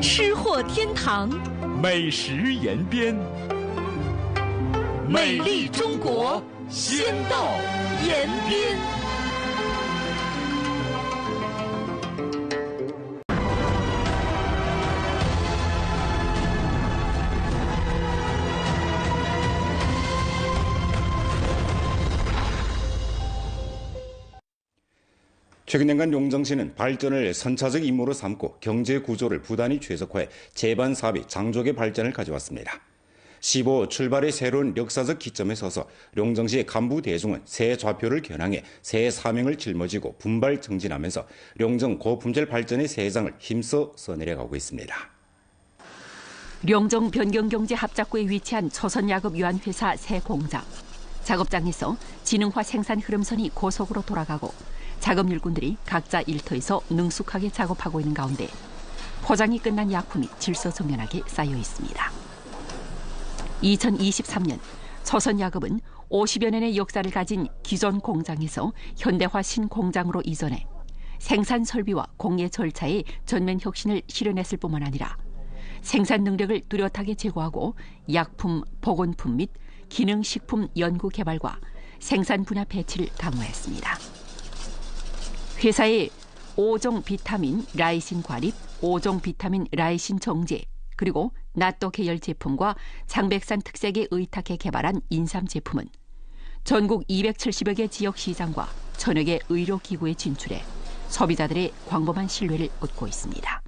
吃货天堂，美食延边，美丽中国，先到延边。최근 년간 용정시는 발전을 선차적 임무로 삼고 경제 구조를 부단히 최적화해 제반 사업이 장족의 발전을 가져왔습니다. 15 출발의 새로운 역사적 기점에 서서 용정시의 간부 대중은 새 좌표를 겨냥해 새 사명을 짊어지고 분발 정진하면서 용정 고품질 발전의 새 장을 힘써 써내려가고 있습니다. 용정 변경경제합작구에 위치한 조선야급유한회사 새 공장. 작업장에서 지능화 생산 흐름선이 고속으로 돌아가고 작업 일꾼들이 각자 일터에서 능숙하게 작업하고 있는 가운데 포장이 끝난 약품이 질서정연하게 쌓여 있습니다. 2023년 조선야급은 50여 년의 역사를 가진 기존 공장에서 현대화 신공장으로 이전해 생산 설비와 공예 절차의 전면 혁신을 실현했을 뿐만 아니라 생산 능력을 뚜렷하게 제고하고 약품, 보건품 및 기능식품 연구 개발과 생산 분야 배치를 강화했습니다. 회사의 5종 비타민 라이신 과립, 5종 비타민 라이신 정제, 그리고 나또 계열 제품과 장백산 특색에 의탁해 개발한 인삼 제품은 전국 270여 개 지역 시장과 1000여 개 의료기구에 진출해 소비자들의 광범한 신뢰를 얻고 있습니다.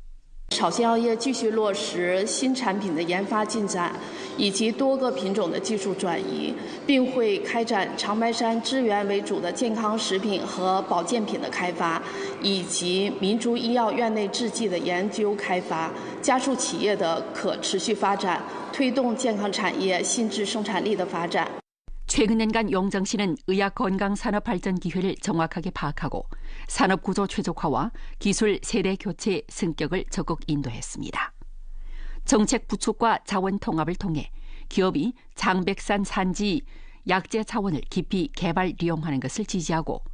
草仙药业继续落实新产品的研发进展，以及多个品种的技术转移，并会开展长白山支源为主的健康食品和保健品的开发，以及民族医药院内制剂的研究开发，加速企业的可持续发展，推动健康产业新质生产力的发展。 최근 년간 용정시는 의학 건강 산업 발전 기회를 정확하게 파악하고 산업 구조 최적화와 기술 세대 교체 승격을 적극 인도했습니다. 정책 부축과 자원 통합을 통해 기업이 장백산 산지 약재 자원을 깊이 개발利用하는 것을 지지하고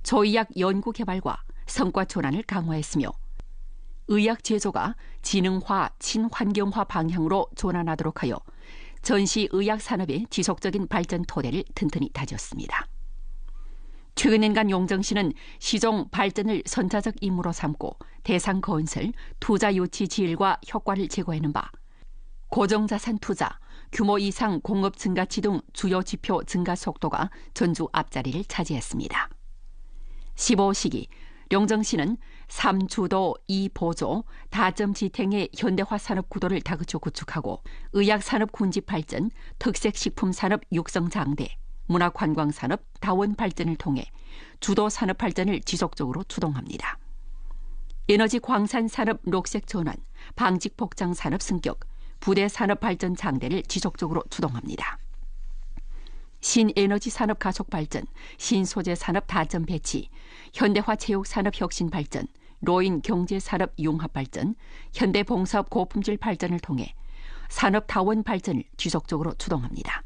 조의약 연구 개발과 성과 전환을 강화했으며 의약 제조가 지능화, 친환경화 방향으로 전환하도록 하여 전시 의학 산업의 지속적인 발전 토대를 튼튼히 다졌습니다. 최근 년간 용정시는 시종 발전을 선차적 임무로 삼고 대상 건설, 투자 유치 지일과 효과를 제고하는 바, 고정자산 투자, 규모 이상 공업 증가치 등 주요 지표 증가 속도가 전주 앞자리를 차지했습니다. 15시기 용정시는 3주도 2보조 다점 지탱의 현대화 산업 구도를 다그쳐 구축하고 의약산업 군집 발전, 특색식품산업 육성 장대, 문화관광산업 다원 발전을 통해 주도 산업 발전을 지속적으로 추동합니다. 에너지 광산 산업 녹색 전환, 방직 복장 산업 승격, 부대 산업 발전 장대를 지속적으로 추동합니다. 신에너지 산업 가속 발전, 신소재 산업 다점 배치, 현대화 체육 산업 혁신 발전, 로인 경제 산업 융합 발전, 현대 봉사업 고품질 발전을 통해 산업 다원 발전을 지속적으로 추동합니다.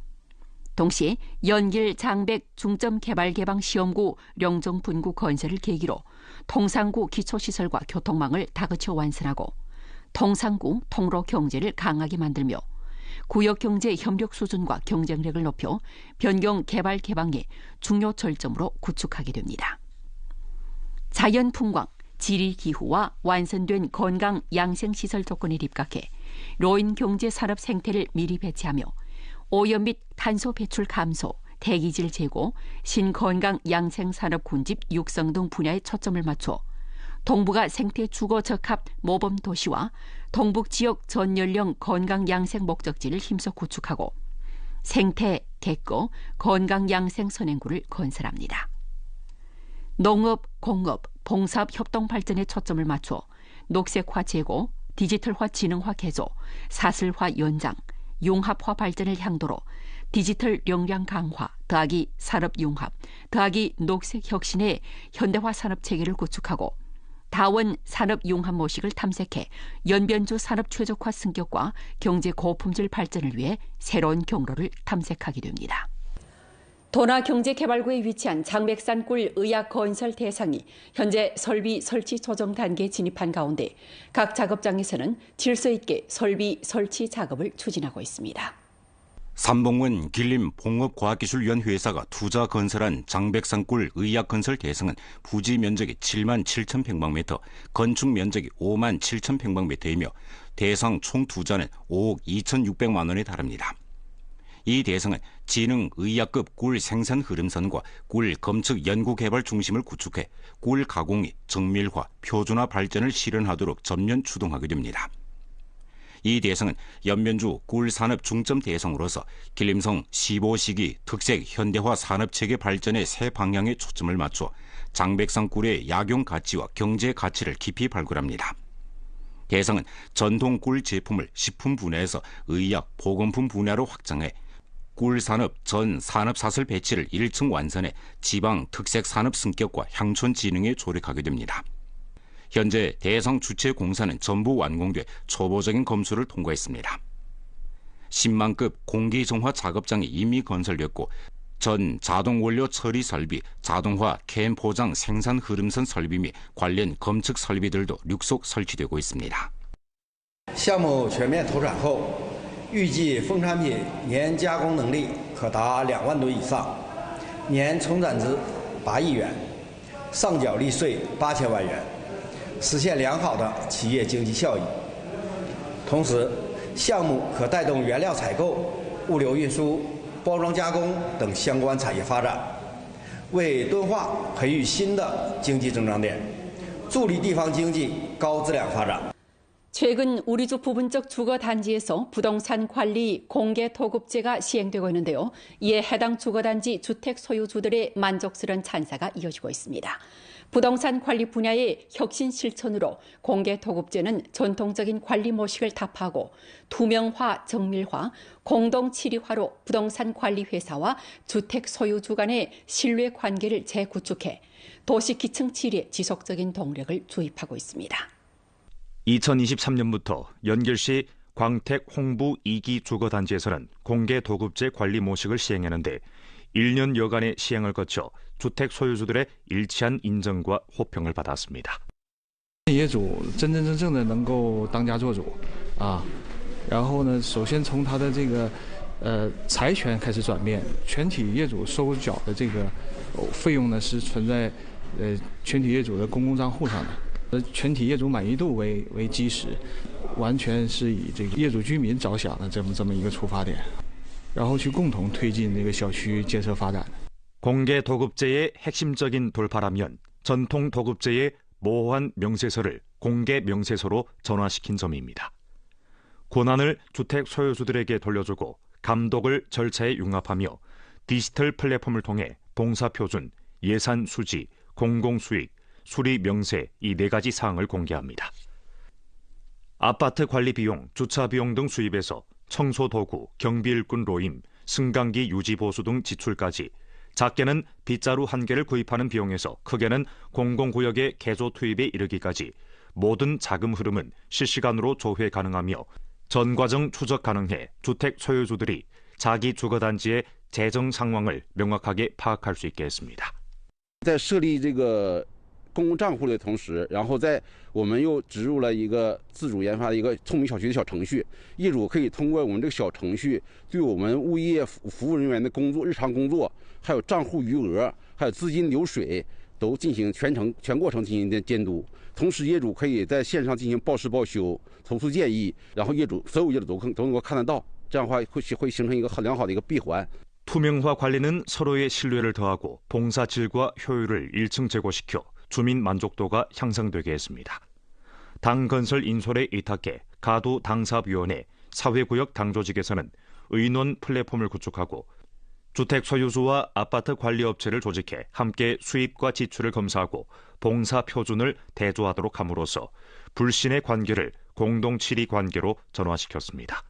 동시에 연길 장백 중점 개발 개방 시험구 령정 분구 건설을 계기로 통상구 기초시설과 교통망을 다그쳐 완성하고 통상구 통로 경제를 강하게 만들며 구역경제 협력 수준과 경쟁력을 높여 변경 개발 개방의 중요 절점으로 구축하게 됩니다. 자연풍광, 지리기후와 완선된 건강 양생시설 조건에 입각해 로인 경제 산업 생태를 미리 배치하며 오염 및 탄소 배출 감소, 대기질 제고, 신건강 양생산업 군집 육성 등 분야에 초점을 맞춰 동북아 생태 주거 적합 모범 도시와 동북 지역 전 연령 건강 양생 목적지를 힘써 구축하고 생태, 객거, 건강 양생 선행구를 건설합니다. 농업, 공업, 봉사업 협동 발전에 초점을 맞춰 녹색화 제고, 디지털화 지능화 개조, 사슬화 연장, 융합화 발전을 향도로 디지털 역량 강화 더하기 산업 융합 더하기 녹색 혁신의 현대화 산업 체계를 구축하고 다원 산업 융합 모식을 탐색해 연변주 산업 최적화 승격과 경제 고품질 발전을 위해 새로운 경로를 탐색하게 됩니다. 도나경제개발구에 위치한 장백산골 의약건설 대상이 현재 설비 설치 조정 단계에 진입한 가운데 각 작업장에서는 질서 있게 설비 설치 작업을 추진하고 있습니다. 삼봉원 길림봉업과학기술위원 회사가 투자 건설한 장백산골 의약건설 대상은 부지 면적이 7만 7천 평방미터, 건축 면적이 5만 7천 평방미터이며 대상 총 투자는 5억 2,600만 원에 달합니다. 이 대상은 지능 의약급 꿀 생산 흐름선과 꿀 검측 연구개발 중심을 구축해 꿀 가공이 정밀화, 표준화 발전을 실현하도록 전면 추동하게 됩니다. 이 대상은 연면주 꿀산업 중점 대상으로서 길림성 15시기 특색 현대화 산업체계 발전의 새 방향에 초점을 맞춰 장백산 꿀의 약용 가치와 경제 가치를 깊이 발굴합니다. 대상은 전통 꿀 제품을 식품 분야에서 의약, 보건품 분야로 확장해 꿀산업 전 산업사슬 배치를 1층 완선해 지방 특색 산업 승격과 향촌 진흥에 조력하게 됩니다. 현재 대상 주체 공사는 전부 완공돼 초보적인 검수를 통과했습니다. 10만급 공기정화 작업장이 이미 건설됐고 전 자동원료 처리 설비, 자동화 캔 포장 생산 흐름선 설비 및 관련 검측 설비들도 륙속 설치되고 있습니다. 项目全面投产后，预计副产品年加工能力可达2万吨以上，年存产值8亿元，上缴利税8000万元，实现良好的企业经济效益。同时，项目可带动原料采购、物流运输、包装加工等相关产业发展，为敦化培育新的经济增长点，助力地方经济高质量发展。 최근 우리주 부분적 주거단지에서 부동산 관리 공개 토급제가 시행되고 있는데요. 이에 해당 주거단지 주택 소유주들의 만족스러운 찬사가 이어지고 있습니다. 부동산 관리 분야의 혁신 실천으로 공개 토급제는 전통적인 관리 모식을 타파하고 투명화, 정밀화, 공동 치리화로 부동산 관리 회사와 주택 소유주 간의 신뢰 관계를 재구축해 도시 기층 치리에 지속적인 동력을 주입하고 있습니다. 2023년부터 연결시 광택 홍부 2기 주거단지에서는 공개 도급제 관리 모식을 시행하는데 1년여간의 시행을 거쳐 주택 소유주들의 일치한 인정과 호평을 받았습니다. 业主真真正正的能够当家作主啊，然后呢，首先从他的这个财权开始转变，全体业主收缴的这个费用呢是存在全体业主的公共账户上的。 全体业主满意度为基石，完全是以这个业主居民着想的这么一个出发点，然后去共同推进这个小区建设发展。 공개 도급제의 핵심적인 돌파라면 전통 도급제의 모호한 명세서를 공개 명세서로 전환시킨 점입니다. 권한을 주택 소유주들에게 돌려주고 감독을 절차에 융합하며 디지털 플랫폼을 통해 봉사표준, 예산 수지, 공공수익, 수리 명세 이 4가지 사항을 공개합니다. 아파트 관리 비용, 주차 비용 등 수입에서 청소 도구, 경비 일꾼 로임, 승강기 유지 보수 등 지출까지 작게는 빗자루 1개를 구입하는 비용에서 크게는 공공구역의 개조 투입에 이르기까지 모든 자금 흐름은 실시간으로 조회 가능하며 전 과정 추적 가능해 주택 소유주들이 자기 주거단지의 재정 상황을 명확하게 파악할 수 있게 했습니다. 在设立这个 公共账户的同时，然后我们又植入了一个自主研发的一个聪明小区的小程序，业主可以通过我们这个小程序，对我们物业服务人员的工作、日常工作，还有账户余额，还有资金流水，都进行全过程进行监督。同时，业主可以在线上进行报实报修、投诉建议，然后所有业主都能够看得到，这样的话会形成一个很良好的一个闭环。 투명화 관리는 서로의 신뢰를 더하고 봉사 질과 효율을 1층 제고시켜 주민 만족도가 향상되게 했습니다. 당 건설 인솔에 의탁해 가도 당사위원회, 사회구역 당조직에서는 의논 플랫폼을 구축하고 주택 소유주와 아파트 관리업체를 조직해 함께 수입과 지출을 검사하고 봉사 표준을 대조하도록 함으로써 불신의 관계를 공동치리 관계로 전환시켰습니다.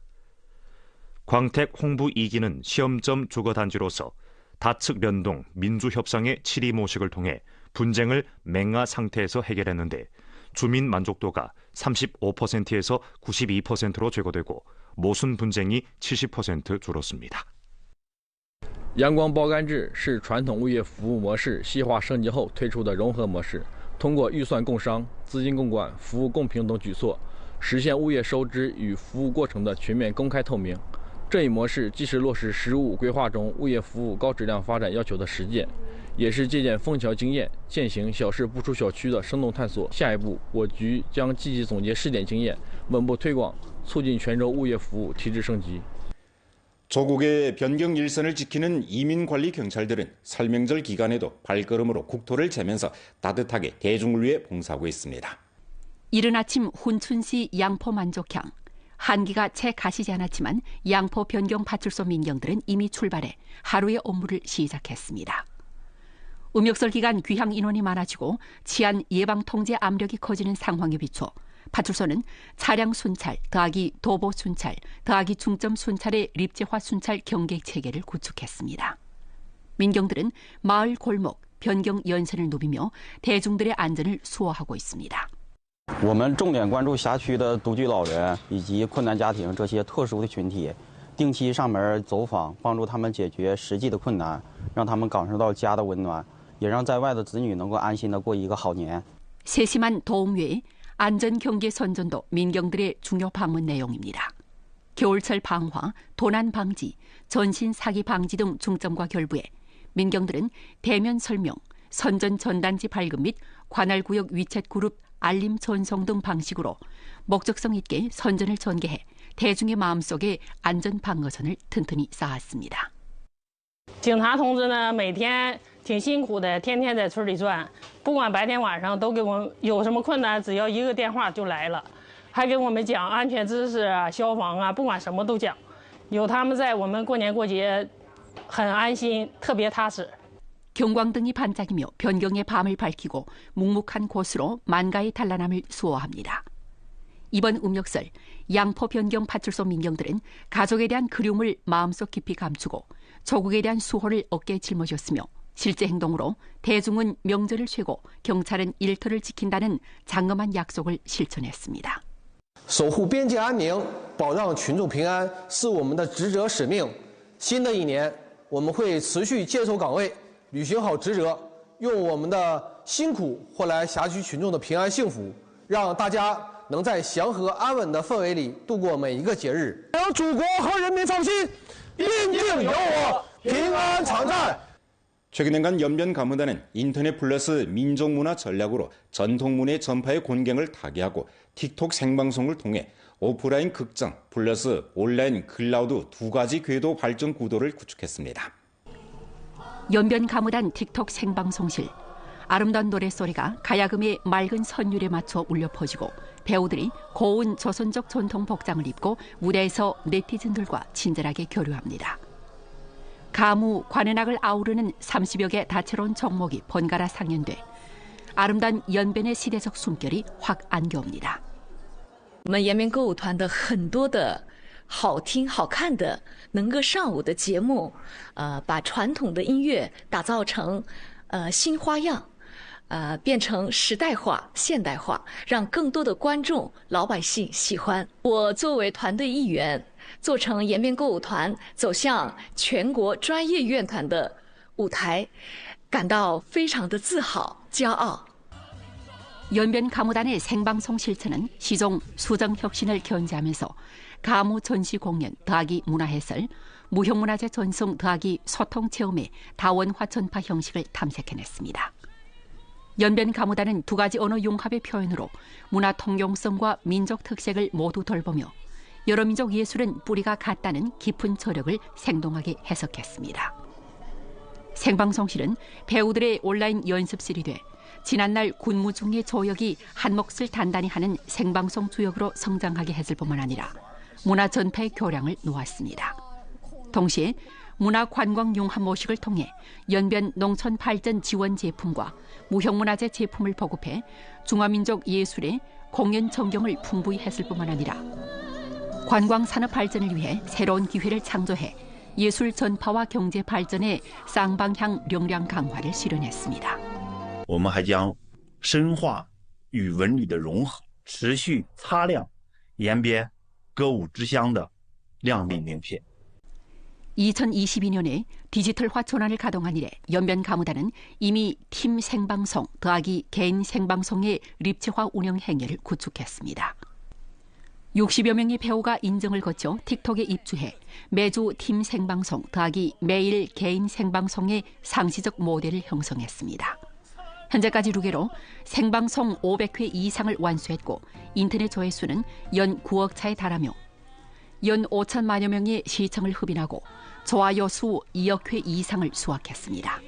광택 홍부 2기는 시험점 주거단지로서 다측 연동 민주협상의 치리 모식을 통해 분쟁을 맹하 상태에서 해결했는데 주민 만족도가 35%에서 92%로 제고되고 모순 분쟁이 70% 줄었습니다. 阳光包干制是传统物业服务模式细化升级后推出的融合模式，通过预算共商、资金共管、服务共平等举措，实现物业收支与服务过程的全面公开透明。这一模式既是落实“十五五”规划中物业服务高质量发展要求的实践，也是借鉴枫桥经验，践行小事不出小区的生动探索。下一步，我局将积极总结试点经验，稳步推广，促进全州物业服务提质升级。 조국의 변경 일선을 지키는 이민관리경찰들은 설명절 기간에도 발걸음으로 국토를 재면서 따뜻하게 대중을 위해 봉사하고 있습니다. 이른 아침 훈춘시 양포 만족향. 한기가 채 가시지 않았지만 양포 변경 파출소 민경들은 이미 출발해 하루의 업무를 시작했습니다. 음력설 기간 귀향 인원이 많아지고 치안 예방 통제 압력이 커지는 상황에 비춰 파출소는 차량 순찰 더하기 도보 순찰 더하기 중점 순찰의 립제화 순찰 경계 체계를 구축했습니다. 민경들은 마을 골목 변경 연선을 누비며 대중들의 안전을 수호하고 있습니다. 我们重点关注辖区的独居老人以及困难家庭这些特殊的群体，定期上门走访，帮助他们解决实际的困难，让他们感受到家的温暖，也让在外的子女能够安心的过一个好年。 세심한 도움 외에 안전경계 선전도 민경들의 중요 방문 내용입니다. 겨울철 방화, 도난 방지, 전신 사기 방지 등 중점과 결부해 민경들은 대면 설명, 선전 전단지 발급 및 관할구역 위챗 그룹 알림 전송 등 방식으로 목적성 있게 선전을 전개해 대중의 마음속에 안전 방어선을 튼튼히 쌓았습니다. 警察同志呢，每天挺辛苦的，天天在村里转，不管白天晚上都给我们有什么困难，只要一个电话就来了，还给我们讲安全知识啊、消防啊，不管什么都讲。有他们在，我们过年过节很安心，特别踏实。 경광등이 반짝이며 변경의 밤을 밝히고 묵묵한 곳으로 만가의 단란함을 수호합니다. 이번 음력설 양포 변경 파출소 민경들은 가족에 대한 그리움을 마음속 깊이 감추고 조국에 대한 수호를 어깨에 짊어졌으며 실제 행동으로 대중은 명절을 쇠고 경찰은 일터를 지킨다는 장엄한 약속을 실천했습니다. 守护边界安宁，保障群众平安是我们的职责使命。新的一年，我们会持续坚守岗位，履行好职责，用我们的辛苦换来辖区群众的平安幸福，让大家能在祥和安稳的氛围里度过每一个节日。让祖国和人民放心，边境有我，平安常在。 최근엔간 연변 가무단은 인터넷 플러스 민족문화 전략으로 전통문화 전파의 곤경을 타개하고 틱톡 생방송을 통해 오프라인 극장 플러스 온라인 클라우드 두 가지 궤도 발전 구도를 구축했습니다. 연변 가무단 틱톡 생방송실. 아름다운 노랫소리가 가야금의 맑은 선율에 맞춰 울려 퍼지고 배우들이 고운 조선족 전통 복장을 입고 무대에서 네티즌들과 친절하게 교류합니다. 가무, 관현악을 아우르는 30여 개 다채로운 종목이 번갈아 상연돼 아름다운 연변의 시대적 숨결이 확 안겨옵니다. 我们延边歌舞团的很多的好听好看的能歌善舞的节目，把传统的音乐打造成新花样，变成时代化、现代化，让更多的观众、老百姓喜欢。我作为团队一员，做成延边歌舞团走向全国专业乐团的舞台，感到非常的自豪、骄傲。 연변 가무단의 생방송 실천은 시종 수정혁신을 견지하면서 가무 전시 공연 더하기 문화해설, 무형문화재 전송 더하기 소통체험의 다원화 전파 형식을 탐색해냈습니다. 연변 가무단은 두 가지 언어 융합의 표현으로 문화 통용성과 민족 특색을 모두 돌보며 여러 민족 예술은 뿌리가 같다는 깊은 저력을 생동하게 해석했습니다. 생방송실은 배우들의 온라인 연습실이 돼 지난날 군무 중의 조역이 한 몫을 단단히 하는 생방송 주역으로 성장하게 했을 뿐만 아니라 문화 전파의 교량을 놓았습니다. 동시에 문화관광 융합 모식을 통해 연변 농촌 발전 지원 제품과 무형문화재 제품을 보급해 중화민족 예술의 공연 전경을 풍부히 했을 뿐만 아니라 관광산업 발전을 위해 새로운 기회를 창조해 예술 전파와 경제 발전의 쌍방향 역량 강화를 실현했습니다. 我们还将深化与文旅的融合，持续擦亮延边歌舞之乡的亮丽名片。 2022년에 디지털화 전환을 가동한 이래 연변 가무단은 이미 팀 생방송 더하기 개인 생방송의 립체화 운영 행렬을 구축했습니다. 60여 명의 배우가 인증을 거쳐 틱톡에 입주해 매주 팀 생방송 더하기 매일 개인 생방송의 상시적 모델을 형성했습니다. 현재까지 루게로 생방송 500회 이상을 완수했고 인터넷 조회수는 연 9억 차에 달하며 연 5천만여 명의 시청을 흡인하고 좋아요 수 2억 회 이상을 수확했습니다.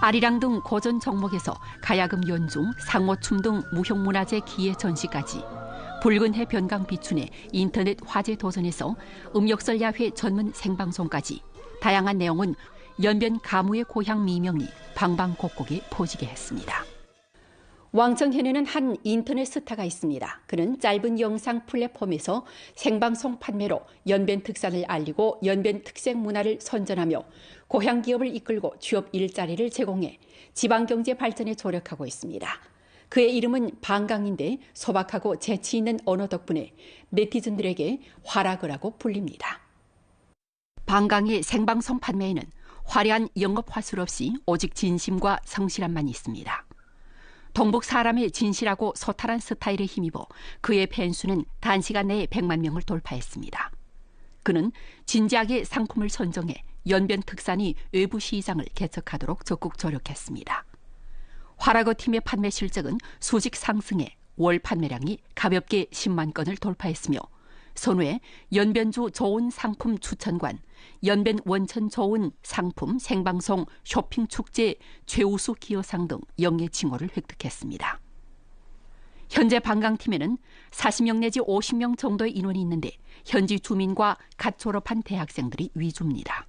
아리랑 등 고전 종목에서 가야금 연주, 상어춤 등 무형문화재 기예 전시까지 붉은 해 변강 비춘의 인터넷 화제 도전에서 음력설 야회 전문 생방송까지 다양한 내용은 연변 가무의 고향 미명이 방방곡곡에 포지게 했습니다. 왕청현에는 한 인터넷 스타가 있습니다. 그는 짧은 영상 플랫폼에서 생방송 판매로 연변 특산을 알리고 연변 특색 문화를 선전하며 고향 기업을 이끌고 취업 일자리를 제공해 지방경제 발전에 조력하고 있습니다. 그의 이름은 방강인데 소박하고 재치 있는 언어 덕분에 네티즌들에게 화락어라고 불립니다. 방강의 생방송 판매에는 화려한 영업 화술 없이 오직 진심과 성실함만 있습니다. 동북 사람의 진실하고 소탈한 스타일에 힘입어 그의 팬수는 단시간 내에 100만 명을 돌파했습니다. 그는 진지하게 상품을 선정해 연변 특산이 외부 시장을 개척하도록 적극 조력했습니다. 화락어 팀의 판매 실적은 수직 상승해 월 판매량이 가볍게 10만 건을 돌파했으며 선후에 연변주 좋은 상품 추천관, 연변 원천 좋은 상품 생방송 쇼핑 축제 최우수 기여상 등 영예 칭호를 획득했습니다. 현재 방강팀에는 40명 내지 50명 정도의 인원이 있는데 현지 주민과 갓 졸업한 대학생들이 위주입니다.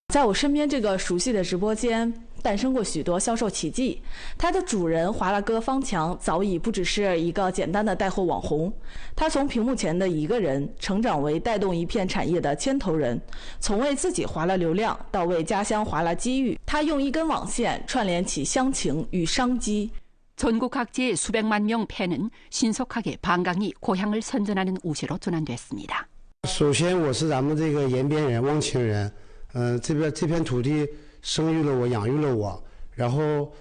在我身边这个熟悉的直播间诞生过许多销售奇迹，它的主人华拉哥方强早已不只是一个简单的带货网红，他从屏幕前的一个人成长为带动一片产业的牵头人，从为自己划拉流量到为家乡划拉机遇，他用一根网线串联起乡情与商机。 전국 각지의 수백만 명 팬은 신속하게 방강이 고향을 선전하는 우세로 전환됐습니다. 首先我是咱们这个延边人汪清人，这片土地生育了我，养育了我，然后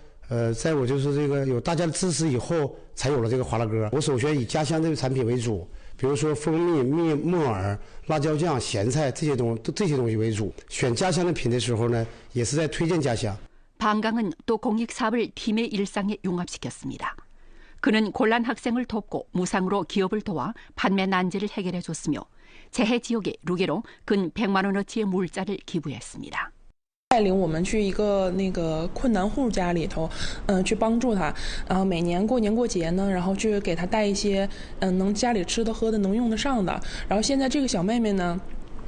在我就是这个有大家的支持以后，才有了这个华拉哥。我首选以家乡的产品为主，比如说蜂蜜、木耳、辣椒酱、咸菜这些东西为主。选家乡的品的时候呢，也是在推荐家乡。 방강은 또 공익사업을 팀의 일상에 융합시켰습니다. 그는 곤란 학생을 돕고 무상으로 기업을 도와 판매 난제를 해결해줬으며 재해 지역에 루게로 근 100만 원어치의 물자를 기부했습니다. 带领我们去一个困难户家里头，去帮助他，然后每年过年过节呢，然后去给他带一些能家里吃的喝的能用得上的。然后现在这个小妹妹呢，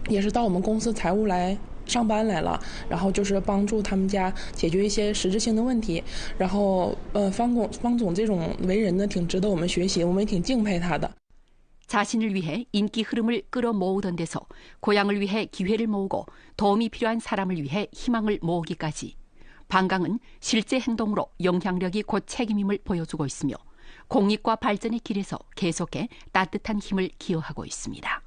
也是到我们公司财务来 上班来了，然后就是帮助他们家解决一些实质性的问题。然后方总这种为人呢，挺值得我们学习，我们也挺敬佩他的。 자신을 위해 인기 흐름을 끌어모으던 데서 고향을 위해 기회를 모으고 도움이 필요한 사람을 위해 희망을 모으기까지 방강은 실제 행동으로 영향력이 곧 책임임을 보여주고 있으며 공익과 발전의 길에서 계속해 따뜻한 힘을 기여하고 있습니다.